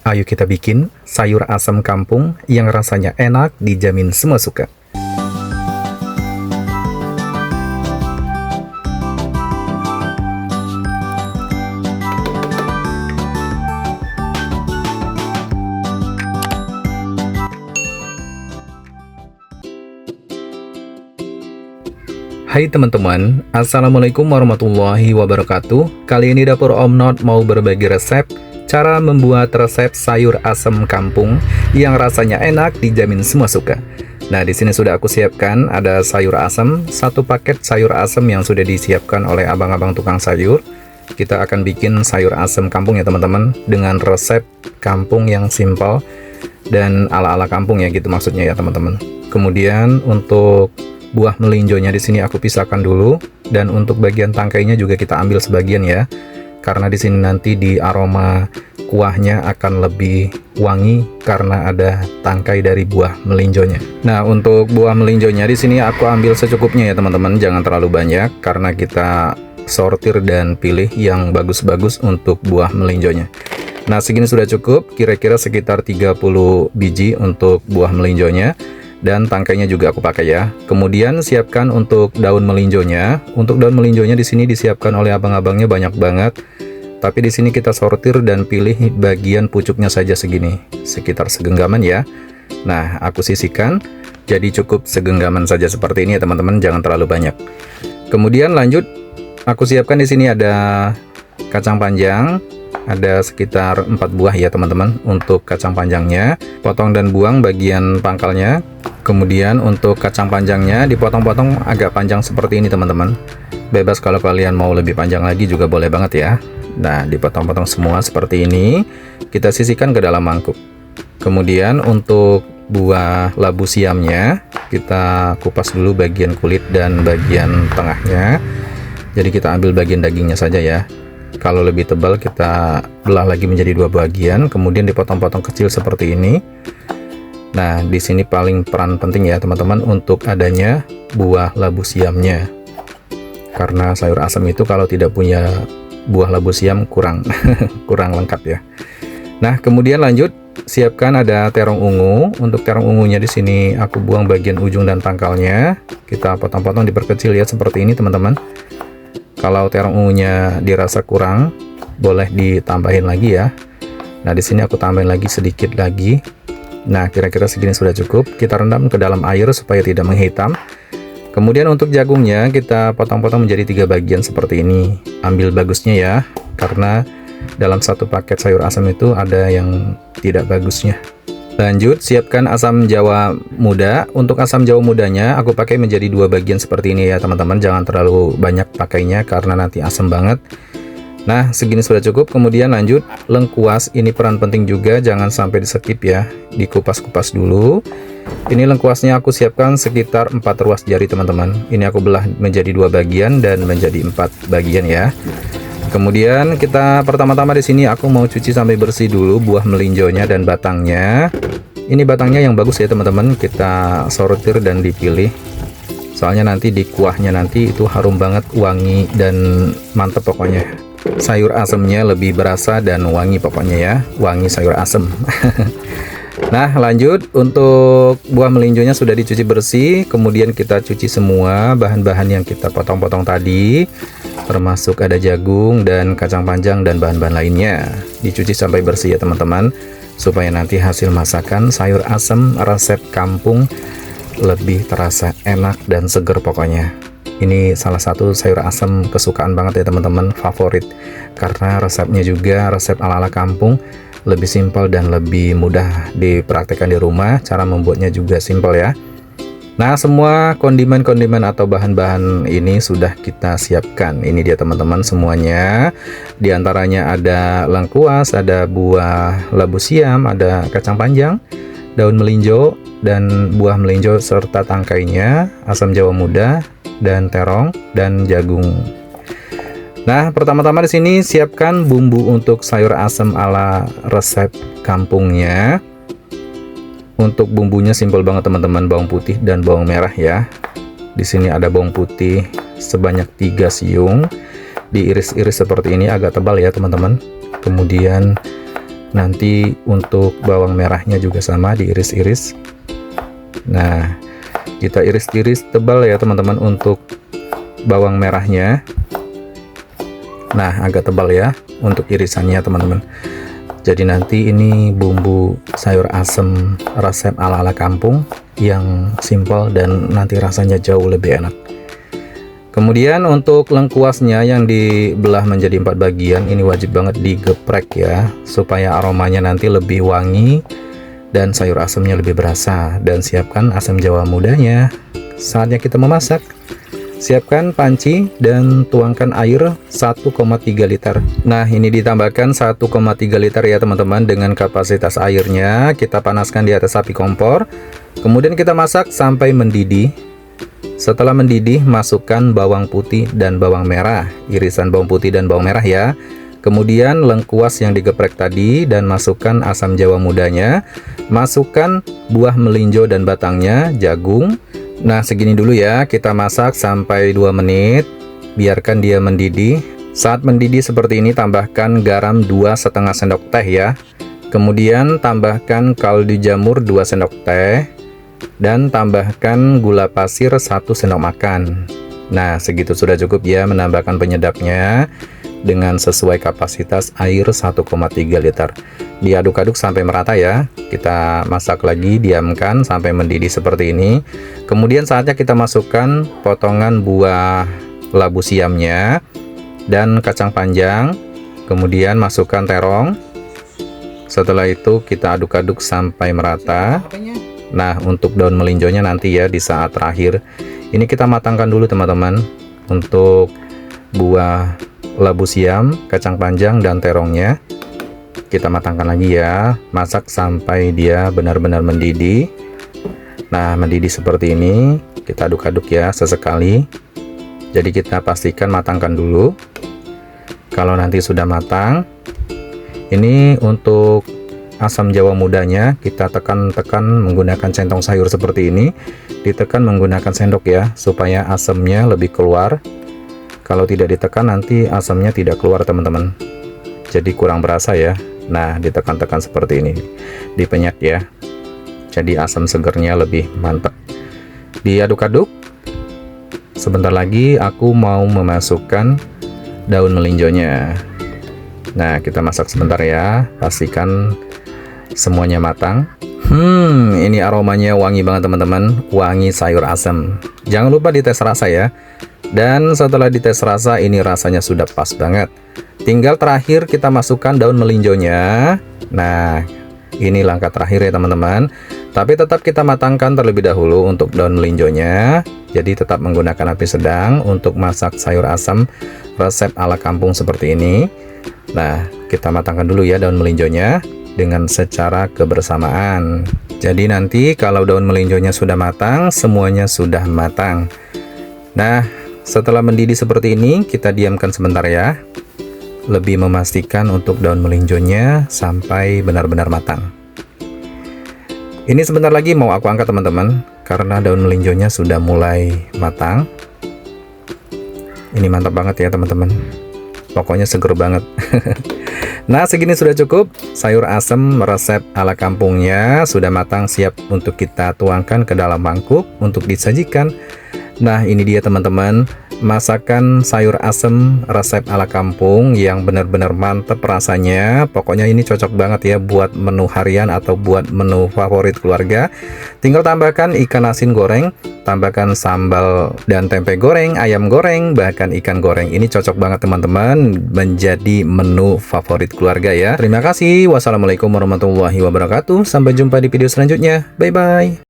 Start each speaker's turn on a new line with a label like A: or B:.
A: Ayo kita bikin sayur asam kampung yang rasanya enak, dijamin semua suka. Hai teman-teman, Assalamualaikum warahmatullahi wabarakatuh. Kali ini dapur Om Not mau berbagi resep cara membuat resep sayur asam kampung yang rasanya enak, dijamin semua suka. Nah, di sini sudah aku siapkan ada sayur asam, satu paket sayur asam yang sudah disiapkan oleh abang-abang tukang sayur. Kita akan bikin sayur asam kampung ya teman-teman, dengan resep kampung yang simpel dan ala-ala kampung ya gitu maksudnya ya teman-teman. Kemudian untuk buah melinjonya di sini aku pisahkan dulu, dan untuk bagian tangkainya juga kita ambil sebagian ya, karena di sini nanti di aroma kuahnya akan lebih wangi karena ada tangkai dari buah melinjonya. Nah, untuk buah melinjonya di sini aku ambil secukupnya ya teman-teman, jangan terlalu banyak karena kita sortir dan pilih yang bagus-bagus untuk buah melinjonya. Nah, segini sudah cukup, kira-kira sekitar 30 biji untuk buah melinjonya. Dan tangkainya juga aku pakai ya. Kemudian siapkan untuk daun melinjonya. Untuk daun melinjonya di sini disiapkan oleh abang-abangnya banyak banget. Tapi di sini kita sortir dan pilih bagian pucuknya saja segini, sekitar segenggaman ya. Nah, aku sisihkan. Jadi cukup segenggaman saja seperti ini ya teman-teman, jangan terlalu banyak. Kemudian lanjut, aku siapkan di sini ada kacang panjang. Ada sekitar 4 buah ya teman-teman untuk kacang panjangnya. Potong dan buang bagian pangkalnya. Kemudian untuk kacang panjangnya dipotong-potong agak panjang seperti ini teman-teman. Bebas kalau kalian mau lebih panjang lagi juga boleh banget ya. Nah, dipotong-potong semua seperti ini. Kita sisihkan ke dalam mangkuk. Kemudian untuk buah labu siamnya kita kupas dulu bagian kulit dan bagian tengahnya. Jadi kita ambil bagian dagingnya saja ya. Kalau lebih tebal kita belah lagi menjadi 2 bagian, kemudian dipotong-potong kecil seperti ini. Nah, di sini paling peran penting ya teman-teman untuk adanya buah labu siamnya. Karena sayur asam itu kalau tidak punya buah labu siam kurang kurang lengkap ya. Nah, kemudian lanjut, siapkan ada terong ungu. Untuk terong ungunya di sini aku buang bagian ujung dan pangkalnya. Kita potong-potong diperkecil ya seperti ini teman-teman. Kalau terong ungunya dirasa kurang, boleh ditambahin lagi ya. Nah, di sini aku tambahin lagi sedikit lagi. Nah, kira-kira segini sudah cukup. Kita rendam ke dalam air supaya tidak menghitam. Kemudian untuk jagungnya kita potong-potong menjadi 3 bagian seperti ini. Ambil bagusnya ya, karena dalam satu paket sayur asam itu ada yang tidak bagusnya. Lanjut, siapkan asam jawa muda. Untuk asam jawa mudanya aku pakai menjadi 2 bagian seperti ini ya teman-teman. Jangan terlalu banyak pakainya karena nanti asam banget. Nah, segini sudah cukup. Kemudian lanjut, lengkuas. Ini peran penting juga, jangan sampai di skip ya. Dikupas-kupas dulu. Ini lengkuasnya aku siapkan sekitar 4 ruas jari teman-teman. Ini aku belah menjadi 2 bagian dan menjadi 4 bagian ya. Kemudian kita pertama-tama di sini aku mau cuci sampai bersih dulu buah melinjonya dan batangnya. Ini batangnya yang bagus ya teman-teman, kita sortir dan dipilih. Soalnya nanti di kuahnya nanti itu harum banget, wangi dan mantep pokoknya. Sayur asemnya lebih berasa dan wangi pokoknya ya, wangi sayur asem. Nah, lanjut, untuk buah melinjonya sudah dicuci bersih. Kemudian kita cuci semua bahan-bahan yang kita potong-potong tadi, termasuk ada jagung dan kacang panjang dan bahan-bahan lainnya. Dicuci sampai bersih ya teman-teman, supaya nanti hasil masakan sayur asem resep kampung lebih terasa enak dan seger pokoknya. Ini salah satu sayur asem kesukaan banget ya teman-teman, favorit. Karena resepnya juga resep ala-ala kampung, lebih simpel dan lebih mudah dipraktikkan di rumah. Cara membuatnya juga simpel ya. Nah, semua kondimen-kondimen atau bahan-bahan ini sudah kita siapkan. Ini dia teman-teman semuanya. Di antaranya ada lengkuas, ada buah labu siam, ada kacang panjang, daun melinjo dan buah melinjo serta tangkainya, asam jawa muda dan terong dan jagung. Nah, pertama-tama di sini siapkan bumbu untuk sayur asam ala resep kampungnya. Untuk bumbunya simpel banget teman-teman, bawang putih dan bawang merah ya. Di sini ada bawang putih sebanyak 3 siung, diiris-iris seperti ini, agak tebal ya teman-teman. Kemudian Nanti untuk bawang merahnya juga sama, diiris-iris. Nah, kita iris-iris tebal ya teman-teman untuk bawang merahnya. Nah, agak tebal ya untuk irisannya teman-teman. Jadi nanti ini bumbu sayur asem resep ala-ala kampung yang simple dan nanti rasanya jauh lebih enak. Kemudian untuk lengkuasnya yang dibelah menjadi 4 bagian, ini wajib banget digeprek ya, supaya aromanya nanti lebih wangi dan sayur asemnya lebih berasa. Dan siapkan asam jawa mudanya. Saatnya kita memasak. Siapkan panci dan tuangkan air 1,3 liter. Nah, ini ditambahkan 1,3 liter ya teman-teman. Dengan kapasitas airnya kita panaskan di atas api kompor. Kemudian kita masak sampai mendidih. Setelah mendidih, masukkan bawang putih dan bawang merah, irisan bawang putih dan bawang merah ya. Kemudian lengkuas yang digeprek tadi dan masukkan asam jawa mudanya. Masukkan buah melinjo dan batangnya, jagung. Nah, segini dulu ya, kita masak sampai 2 menit. Biarkan dia mendidih. Saat mendidih seperti ini, tambahkan garam 2,5 sendok teh ya. Kemudian tambahkan kaldu jamur 2 sendok teh. Dan tambahkan gula pasir 1 sendok makan. Nah, segitu sudah cukup ya menambahkan penyedapnya dengan sesuai kapasitas air 1,3 liter. Diaduk-aduk sampai merata ya. Kita masak lagi, diamkan sampai mendidih seperti ini. Kemudian saatnya kita masukkan potongan buah labu siamnya dan kacang panjang. Kemudian masukkan terong. Setelah itu kita aduk-aduk sampai merata. Nah, untuk daun melinjonya nanti ya di saat terakhir. Ini kita matangkan dulu teman-teman. Untuk buah labu siam, kacang panjang, dan terongnya kita matangkan lagi ya. Masak sampai dia benar-benar mendidih. Nah, mendidih seperti ini. Kita aduk-aduk ya sesekali. Jadi kita pastikan matangkan dulu. Kalau nanti sudah matang, ini untuk asam jawa mudanya kita tekan-tekan menggunakan centong sayur seperti ini. Ditekan menggunakan sendok ya, supaya asamnya lebih keluar. Kalau tidak ditekan nanti asamnya tidak keluar teman-teman, jadi kurang berasa ya. Nah, ditekan-tekan seperti ini, dipenyet ya, jadi asam segernya lebih mantap. Diaduk-aduk. Sebentar lagi aku mau memasukkan daun melinjonya. Nah, kita masak sebentar ya, pastikan semuanya matang. Ini aromanya wangi banget teman-teman, wangi sayur asem. Jangan lupa dites rasa ya. Dan setelah dites rasa, ini rasanya sudah pas banget. Tinggal terakhir kita masukkan daun melinjonya. Nah, ini langkah terakhir ya teman-teman. Tapi tetap kita matangkan terlebih dahulu untuk daun melinjonya. Jadi tetap menggunakan api sedang untuk masak sayur asem resep ala kampung seperti ini. Nah, kita matangkan dulu ya daun melinjonya dengan secara kebersamaan. Jadi nanti kalau daun melinjonya sudah matang, semuanya sudah matang. Nah, setelah mendidih seperti ini, kita diamkan sebentar ya. Lebih memastikan untuk daun melinjonya sampai benar-benar matang. Ini sebentar lagi mau aku angkat teman-teman, karena daun melinjonya sudah mulai matang. Ini mantap banget ya teman-teman. Pokoknya seger banget. Nah, segini sudah cukup. Sayur asem resep ala kampungnya sudah matang, siap untuk kita tuangkan ke dalam mangkuk untuk disajikan. Nah, ini dia teman-teman, masakan sayur asem resep ala kampung yang benar-benar mantep rasanya. Pokoknya ini cocok banget ya buat menu harian atau buat menu favorit keluarga. Tinggal tambahkan ikan asin goreng, tambahkan sambal dan tempe goreng, ayam goreng, bahkan ikan goreng. Ini cocok banget teman-teman menjadi menu favorit keluarga ya. Terima kasih. Wassalamualaikum warahmatullahi wabarakatuh. Sampai jumpa di video selanjutnya. Bye-bye.